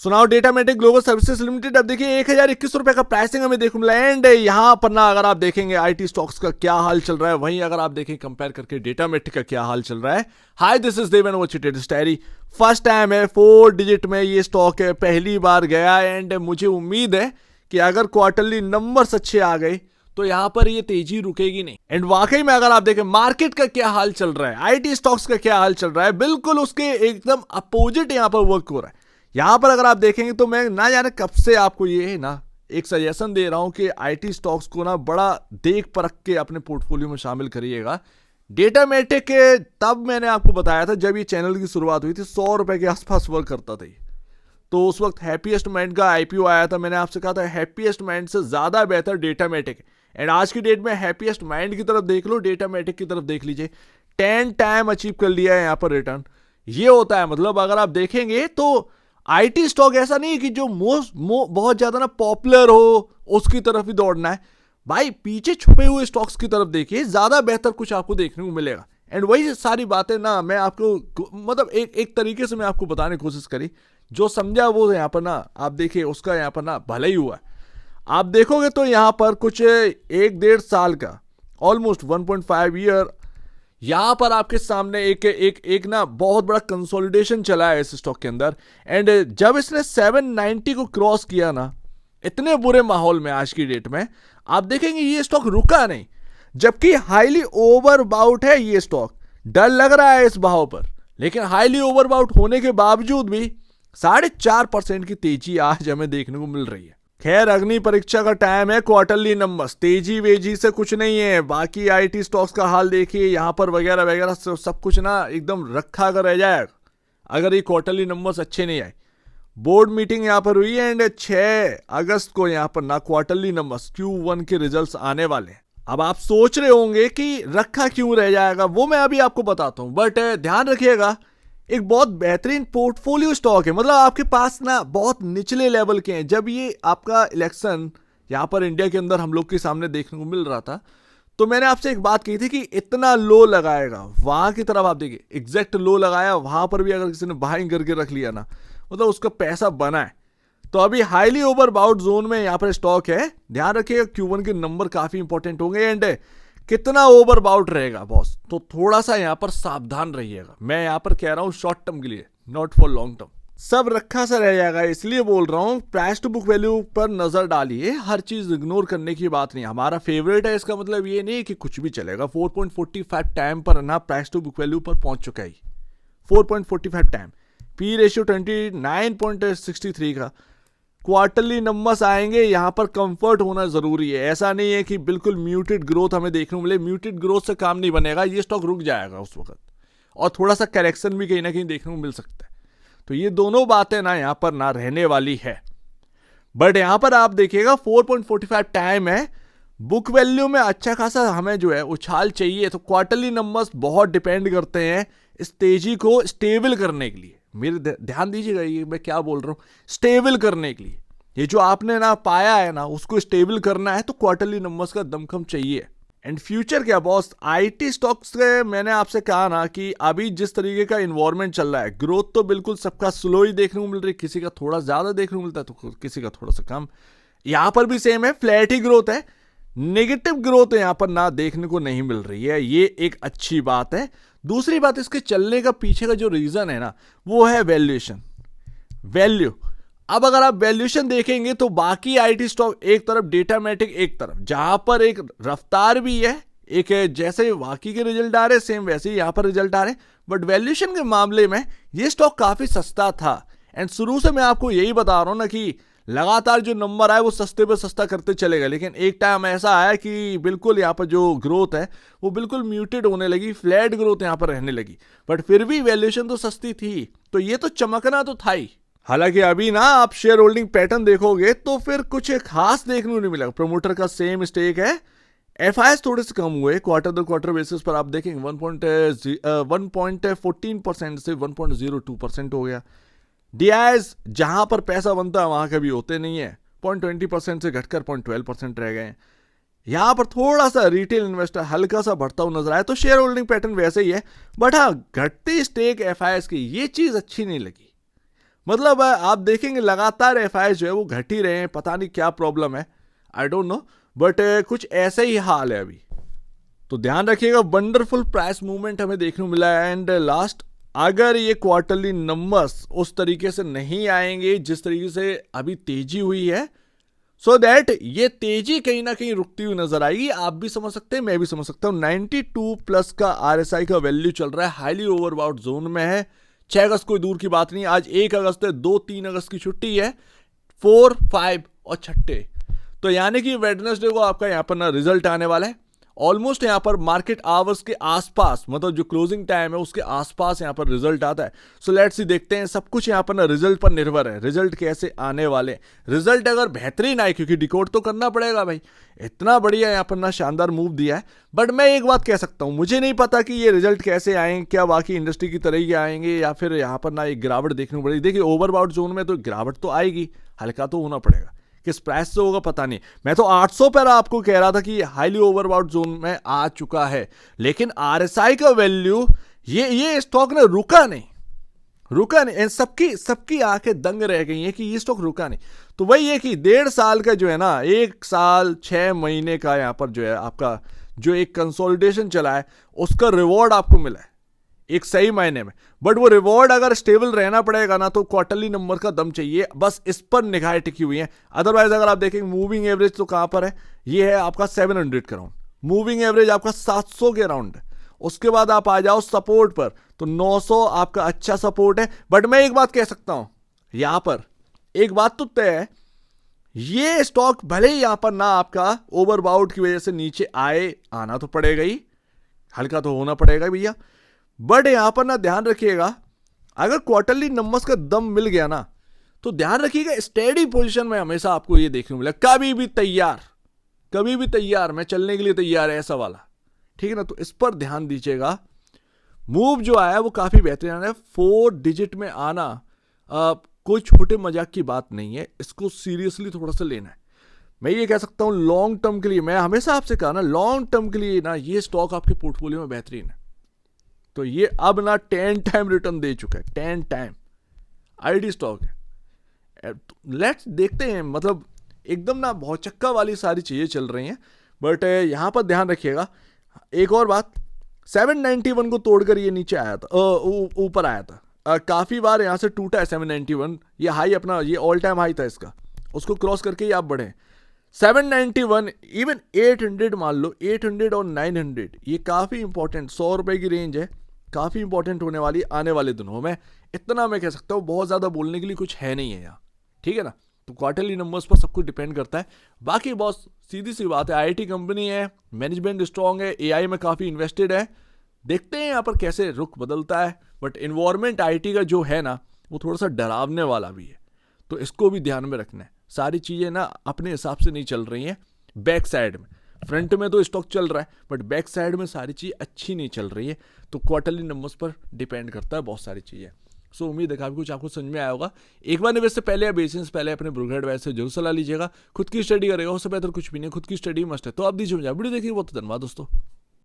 सुनाओ डेटामेटिक global services limited. अब देखिए 1021 रुपए का प्राइसिंग हमें देखने मिला। एंड यहां पर ना अगर आप देखेंगे आईटी स्टॉक्स का क्या हाल चल रहा है, वहीं अगर आप देखें कंपेयर करके डेटामेटिक का क्या हाल चल रहा है। Hi this is Devan watch it starry. First time है 4 डिजिट में ये स्टॉक है, पहली बार गया। एंड मुझे उम्मीद है कि अगर क्वार्टरली नंबर्स अच्छे आ गए तो यहां पर ये तेजी रुकेगी नहीं। एंड वाकई में अगर आप देखें मार्केट का क्या हाल चल रहा है, आईटी स्टॉक्स का क्या हाल चल रहा है, बिल्कुल उसके एकदम अपोजिट यहां पर वर्क हो रहा है। यहां पर अगर आप देखेंगे तो मैं ना जाने कब से आपको ये ना एक सजेशन दे रहा हूं कि आईटी स्टॉक्स को ना बड़ा देख परख के अपने पोर्टफोलियो में शामिल करिएगा। डेटामेटिक के तब मैंने आपको बताया था जब ये चैनल की शुरुआत हुई थी, 100 रुपए के आसपास वर्क करता था। तो उस वक्त हैप्पीएस्ट माइंड का आईपीओ आया था, मैंने आपसे कहा था हैप्पीएस्ट माइंड से ज्यादा बेहतर डेटामेटिक। एंड आज की डेट में हैप्पीएस्ट माइंड की तरफ देख लो, डेटामेटिक की तरफ देख लीजिए, 10 टाइम अचीव कर लिया है यहाँ पर रिटर्न। ये होता है मतलब अगर आप देखेंगे तो आईटी स्टॉक ऐसा नहीं है कि जो बहुत ज्यादा ना पॉपुलर हो उसकी तरफ ही दौड़ना है भाई, पीछे छुपे हुए स्टॉक्स की तरफ देखिए, ज्यादा बेहतर कुछ आपको देखने को मिलेगा। एंड वही सारी बातें ना मैं आपको मतलब एक तरीके से मैं आपको बताने की कोशिश करी, जो समझा वो यहाँ पर ना आप देखिए उसका यहाँ पर ना भला ही हुआ। आप देखोगे तो यहाँ पर कुछ 1-1.5 साल का ऑलमोस्ट 1.5 ईयर यहां पर आपके सामने एक ना बहुत बड़ा कंसोलिडेशन चला है इस स्टॉक के अंदर। एंड जब इसने 790 को क्रॉस किया ना, इतने बुरे माहौल में आज की डेट में आप देखेंगे ये स्टॉक रुका नहीं, जबकि हाईली ओवरबाउट है ये स्टॉक। डर लग रहा है इस भाव पर, लेकिन हाईली ओवरबाउट होने के बावजूद भी 4.5% की तेजी आज हमें देखने को मिल रही है। खैर अग्नि परीक्षा का टाइम है, क्वार्टरली नंबर्स तेजी वेजी से कुछ नहीं है। बाकी आईटी स्टॉक्स का हाल देखिए, यहां पर वगैरह वगैरह सब कुछ ना एकदम रखा कर रह जाएगा अगर ये क्वार्टरली नंबर्स अच्छे नहीं आए। बोर्ड मीटिंग यहां पर हुई है एंड 6 अगस्त को यहां पर ना क्वार्टरली नंबर्स Q1 के रिजल्ट्स आने वाले हैं। अब आप सोच रहे होंगे कि रखा क्यों रह जाएगा, वो मैं अभी आपको बताता हूं, बट ध्यान रखिएगा एक बहुत बेहतरीन पोर्टफोलियो स्टॉक है। मतलब आपके पास ना बहुत निचले लेवल के हैं। जब ये आपका इलेक्शन यहाँ पर इंडिया के अंदर हम लोग के सामने देखने को मिल रहा था, तो मैंने आपसे एक बात कही थी कि इतना लो लगाएगा, वहां की तरफ आप देखिए एग्जैक्ट लो लगाया, वहां पर भी अगर किसी ने बाइंग करके रख लिया ना, मतलब उसका पैसा बना है। तो अभी हाईली ओवरबाउट जोन में यहाँ पर स्टॉक है। ध्यान रखिएगा Q1 के नंबर काफी इंपॉर्टेंट होंगे एंड कितना ओवरबाउट रहेगा बॉस, तो थोड़ा सा यहां पर सावधान रहिएगा। मैं यहां पर कह रहा हूं शॉर्ट टर्म के लिए, नॉट फॉर लॉन्ग टर्म। सब रखा सा रह जाएगा, इसलिए बोल रहा हूं प्राइस टू बुक वैल्यू पर नजर डालिए, हर चीज इग्नोर करने की बात नहीं। हमारा फेवरेट है इसका मतलब ये नहीं कि कुछ भी चलेगा। 4.45 टाइम पर ना प्राइस टू बुक वैल्यू पर पहुंच चुका है, 4.45 टाइम। पी रेशियो 29.63 का। क्वार्टरली नंबर्स आएंगे, यहां पर कंफर्ट होना जरूरी है। ऐसा नहीं है कि बिल्कुल म्यूटेड ग्रोथ हमें देखने को मिले, म्यूटेड ग्रोथ से काम नहीं बनेगा, ये स्टॉक रुक जाएगा उस वक्त, और थोड़ा सा करेक्शन भी कहीं ना कहीं देखने को मिल सकता है। तो ये दोनों बातें ना यहां पर ना रहने वाली है। बट यहां पर आप देखिएगा 4.45 टाइम है, बुक वैल्यू में अच्छा खासा हमें जो है उछाल चाहिए। तो क्वार्टरली नंबर्स बहुत डिपेंड करते हैं इस तेजी को स्टेबल करने के लिए। मेरे ध्यान दीजिएगा ये मैं क्या बोल रहा हूं, स्टेबल करने के लिए। ये जो आपने ना पाया है ना उसको स्टेबल करना है तो क्वार्टरली नंबर्स का दमखम चाहिए। एंड फ्यूचर क्या बॉस, आईटी स्टॉक्स के मैंने आपसे कहा ना कि अभी जिस तरीके का इन्वायरमेंट चल रहा है, ग्रोथ तो बिल्कुल सबका स्लो ही देखने को मिल रही है, किसी का थोड़ा ज्यादा देखने को मिलता है तो किसी का थोड़ा सा कम। यहां पर भी सेम है, फ्लैट ही ग्रोथ है, नेगेटिव ग्रोथ यहां पर ना देखने को नहीं मिल रही है। ये एक अच्छी बात है। दूसरी बात, इसके चलने का पीछे का जो रीजन है ना वो है वैल्यूएशन, वैल्यू। अब अगर आप वैल्यूएशन देखेंगे तो बाकी आईटी स्टॉक एक तरफ, डेटामेटिक एक तरफ, जहां पर एक रफ्तार भी है, एक जैसे बाकी के रिजल्ट आ रहे सेम वैसे ही यहां पर रिजल्ट आ रहे, बट वैल्यूएशन के मामले में ये स्टॉक काफी सस्ता था। एंड शुरू से मैं आपको यही बता रहा हूं ना कि लगातार जो नंबर आए वो सस्ते पे सस्ता करते चलेगा, लेकिन एक टाइम ऐसा आया कि बिल्कुल यहाँ पर जो ग्रोथ है वो बिल्कुल म्यूटेड होने लगी, फ्लैट ग्रोथ यहाँ पर रहने लगी, बट फिर भी वैल्यूएशन तो सस्ती थी, तो ये तो चमकना तो था ही। हालांकि अभी ना आप शेयर होल्डिंग पैटर्न देखोगे तो फिर कुछ खास देखने को नहीं मिलेगा। प्रमोटर का सेम स्टेक है, एफआईएस थोड़े से कम हुए क्वार्टर दर क्वार्टर बेसिस पर, आप देखेंगे 1.14% से 1.02% हो गया। डीआईएस जहां पर पैसा बनता है वहां कभी होते नहीं है, 0.20% से घटकर 0.12% रह गए। यहां पर थोड़ा सा रिटेल इन्वेस्टर हल्का सा बढ़ता हुआ नजर आया, तो शेयर होल्डिंग पैटर्न वैसे ही है, बट हाँ घटती स्टेक एफआईएस की ये चीज अच्छी नहीं लगी। मतलब आप देखेंगे लगातार एफआई जो है वो घट ही रहे हैं, पता नहीं क्या प्रॉब्लम है, आई डोंट नो, बट कुछ ऐसा ही हाल है अभी। तो ध्यान रखिएगा, वंडरफुल प्राइस मूवमेंट हमें देखने को मिला है। एंड लास्ट, अगर ये क्वार्टरली नंबर्स उस तरीके से नहीं आएंगे जिस तरीके से अभी तेजी हुई है, सो दैट ये तेजी कहीं ना कहीं रुकती हुई नजर आएगी। आप भी समझ सकते हैं, मैं भी समझ सकता हूं। 92 प्लस का आरएसआई का वैल्यू चल रहा है, हाईली ओवरबाउट जोन में है। 6 अगस्त कोई दूर की बात नहीं, आज 1 अगस्त है, 2-3 अगस्त की छुट्टी है, 4, 5 और 6, तो यानी कि वेडनेसडे को आपका यहां पर ना रिजल्ट आने वाला है। ऑलमोस्ट यहां पर मार्केट आवर्स के आसपास, मतलब जो क्लोजिंग टाइम है उसके आसपास यहां पर रिजल्ट आता है। सो लेट्स सी, देखते हैं। सब कुछ यहां पर ना रिजल्ट पर निर्भर है, रिजल्ट कैसे आने वाले। रिजल्ट अगर बेहतरीन आए, क्योंकि डिकोड तो करना पड़ेगा भाई, इतना बढ़िया यहां पर ना शानदार मूव दिया है। बट मैं एक बात कह सकता हूं, मुझे नहीं पता कि ये रिजल्ट कैसे आएंगे, क्या बाकी इंडस्ट्री की तरह ही आएंगे या फिर यहां पर ना एक गिरावट देखने को पड़ेगी। देखिए ओवरबाउट जोन में तो गिरावट तो आएगी, हल्का तो होना पड़ेगा। किस प्राइस से होगा पता नहीं। मैं तो 800 पर आपको कह रहा था कि हाईली ओवरबाउट जोन में आ चुका है, लेकिन आरएसआई का वैल्यू, ये स्टॉक ना रुका नहीं, सबकी आंखें दंग रह गई हैं कि ये स्टॉक रुका नहीं। तो वही है कि 1.5 साल का जो है ना, 1 साल 6 महीने का यहां पर जो है आपका जो एक कंसोलिडेशन चला है, उसका रिवॉर्ड आपको मिला है एक सही मायने में। बट वो रिवॉर्ड अगर स्टेबल रहना पड़ेगा ना, तो क्वार्टरली नंबर का दम चाहिए, बस इस पर निगाहें टिकी हुई हैं। अदरवाइज अगर आप देखेंगे मूविंग एवरेज तो कहां पर है, ये है आपका 700 के राउंड, मूविंग एवरेज आपका 700 के राउंड है। उसके बाद आप आ जाओ सपोर्ट पर, तो 900 आपका अच्छा सपोर्ट है। बट मैं एक बात कह सकता हूं, यहां पर एक बात तो तय है, ये स्टॉक भले ही यहां पर ना आपका ओवरबाउट की वजह से नीचे आए, आना तो पड़ेगा ही, हल्का तो होना पड़ेगा भैया। बट यहां पर ना ध्यान रखिएगा, अगर क्वार्टरली नंबर्स का दम मिल गया ना, तो ध्यान रखिएगा स्टेडी पोजीशन में हमेशा आपको ये देखने को मिला, कभी भी तैयार, मैं चलने के लिए तैयार है, ऐसा वाला, ठीक है ना। तो इस पर ध्यान दीजिएगा। मूव जो आया वो काफी बेहतरीन है, 4 डिजिट में आना कोई छोटे मजाक की बात नहीं है, इसको सीरियसली थोड़ा सा लेना है। मैं ये कह सकता हूं लॉन्ग टर्म के लिए, मैं हमेशा आपसे कहा ना, लॉन्ग टर्म के लिए ना ये स्टॉक आपके पोर्टफोलियो में बेहतरीन है। तो ये अब ना 10 टाइम रिटर्न दे चुका है, 10 टाइम आईडी स्टॉक है। लेट्स देखते हैं, मतलब एकदम ना बहुत चक्का वाली सारी चीजें चल रही हैं। बट यहां पर ध्यान रखिएगा एक और बात, 791 को तोड़कर ये नीचे आया था, ऊपर आया था, काफी बार यहां से टूटा है 791, ये हाई अपना, ये ऑल टाइम हाई था इसका, उसको क्रॉस करके ही आप बढ़े। 791, इवन 800 मान लो, 800 और 900, ये काफी इंपॉर्टेंट, 100 रुपए की रेंज है, काफी इंपॉर्टेंट होने वाली आने वाले दिनों में। इतना मैं कह सकता हूं, बहुत ज्यादा बोलने के लिए कुछ है नहीं है यहाँ, ठीक है ना। तो क्वार्टरली नंबर्स पर सब कुछ डिपेंड करता है। बाकी बॉस सीधी सी बात है, आईटी कंपनी है, मैनेजमेंट स्ट्रांग है, एआई में काफी इन्वेस्टेड है, देखते हैं यहाँ पर कैसे रुख बदलता है। बट इन्वायरमेंट आईटी का जो है ना, वो थोड़ा सा डरावने वाला भी है, तो इसको भी ध्यान में रखना है। सारी चीजें ना अपने हिसाब से नहीं चल रही हैं, बैक साइड में, फ्रंट में तो स्टॉक चल रहा है, बट बैक साइड में सारी चीज़ अच्छी नहीं चल रही है। तो क्वार्टरली नंबर्स पर डिपेंड करता है बहुत सारी चीज़ें। सो उम्मीद है काफी कुछ आपको समझ में आया होगा। एक बार निवेश से पहले या बेचने से पहले अपने ब्रोकर एडवाइस से जरूर सलाह लीजिएगा। खुद की स्टडी करेगा, उससे बेहतर कुछ भी नहीं, खुद की स्टडी मस्ट है। तो आप दीजिए मुझे वीडियो देखिए, बहुत धन्यवाद दोस्तों।